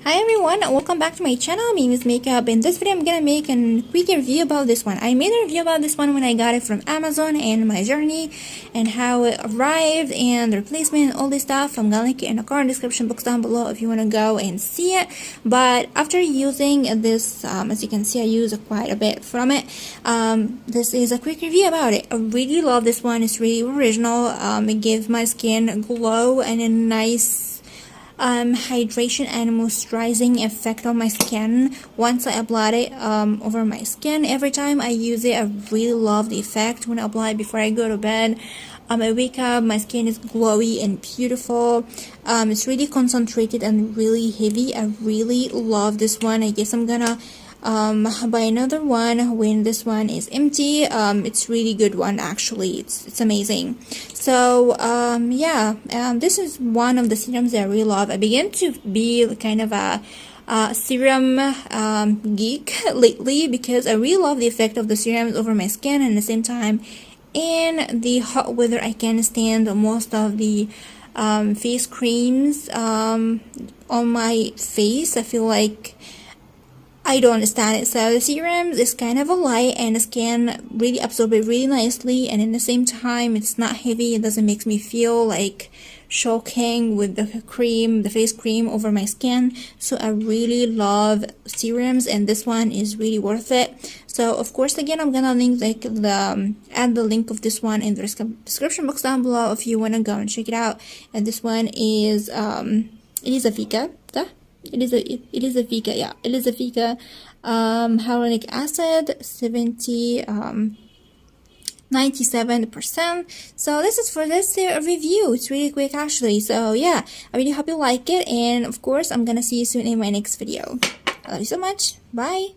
Hi everyone, welcome back to my channel. My name is Makeup. In this video I'm gonna make a quick review about this one. I made a review about this one when I got it from Amazon and my journey and how it arrived and the replacement and all this stuff. I'm gonna link it in the card description box down below if you want to go and see it. But after using this, as you can see, I use quite a bit from it. This is a quick review about it. I really love this one. It's really original. It gives my skin a glow and a nice hydration and moisturizing effect on my skin once I apply it over my skin. Every time I use it, I really love the effect when I apply it before I go to bed. I wake up, my skin is glowy and beautiful. It's really concentrated and really heavy. I really love this one. I guess I'm gonna buy another one when this one is empty. It's really good one actually. It's amazing. So this is one of the serums that I really love. I began to be kind of a serum geek lately because I really love the effect of the serums over my skin, and at the same time in the hot weather I can stand most of the face creams on my face. I feel like I don't understand it. So the serums is kind of a light and the skin really absorb it really nicely, and in the same time it's not heavy. It doesn't make me feel like shocking with the cream, the face cream over my skin. So I really love serums and this one is really worth it. So of course again I'm gonna link add the link of this one in the description box down below if you wanna go and check it out. And this one is Elizavecca. Elizavecca hyaluronic acid 97%. So this is for this review. It's really quick actually. So yeah, I really hope you like it, and of course I'm gonna see you soon in my next video. I love you so much. Bye.